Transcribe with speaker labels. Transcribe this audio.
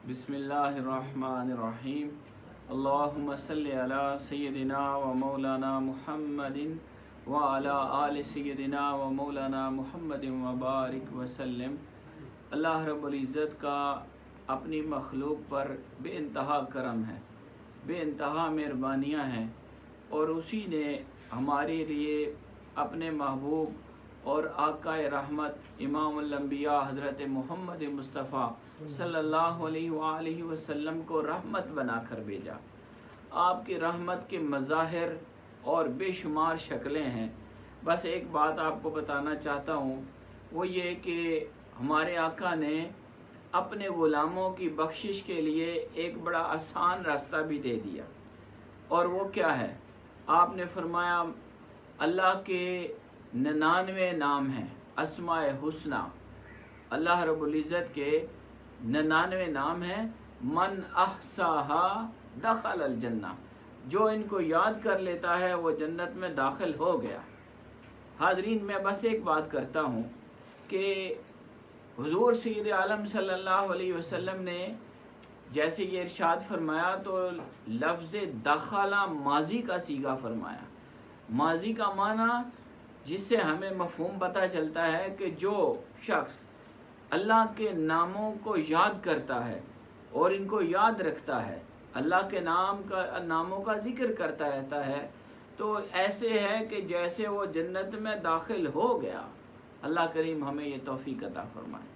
Speaker 1: بسم اللہ الرحمن الرحیم اللہم صلی علی سیدنا و مولانا محمد وعلی آل سیدنا و مولانا محمد وبارک وسلم۔ اللہ رب العزت کا اپنی مخلوق پر بے انتہا کرم ہے، بے انتہا مہربانیاں ہیں، اور اسی نے ہمارے لیے اپنے محبوب اور آقا رحمت امام الانبیاء حضرت محمد مصطفیٰ صلی اللہ علیہ وآلہ وسلم کو رحمت بنا کر بھیجا۔ آپ کی رحمت کے مظاہر اور بے شمار شکلیں ہیں۔ بس ایک بات آپ کو بتانا چاہتا ہوں، وہ یہ کہ ہمارے آقا نے اپنے غلاموں کی بخشش کے لیے ایک بڑا آسان راستہ بھی دے دیا، اور وہ کیا ہے؟ آپ نے فرمایا اللہ کے 99 نام ہیں، اسماء حسنہ، اللہ رب العزت کے 99 نام ہیں، من احصاہا دخل الجنہ، جو ان کو یاد کر لیتا ہے وہ جنت میں داخل ہو گیا۔ حاضرین، میں بس ایک بات کرتا ہوں کہ حضور سید عالم صلی اللہ علیہ وسلم نے جیسے یہ ارشاد فرمایا تو لفظ دخلہ ماضی کا صیغہ فرمایا۔ ماضی کا معنی جس سے ہمیں مفہوم پتہ چلتا ہے کہ جو شخص اللہ کے ناموں کو یاد کرتا ہے اور ان کو یاد رکھتا ہے، اللہ کے ناموں کا ذکر کرتا رہتا ہے، تو ایسے ہے کہ جیسے وہ جنت میں داخل ہو گیا۔ اللہ کریم ہمیں یہ توفیق عطا فرمائے۔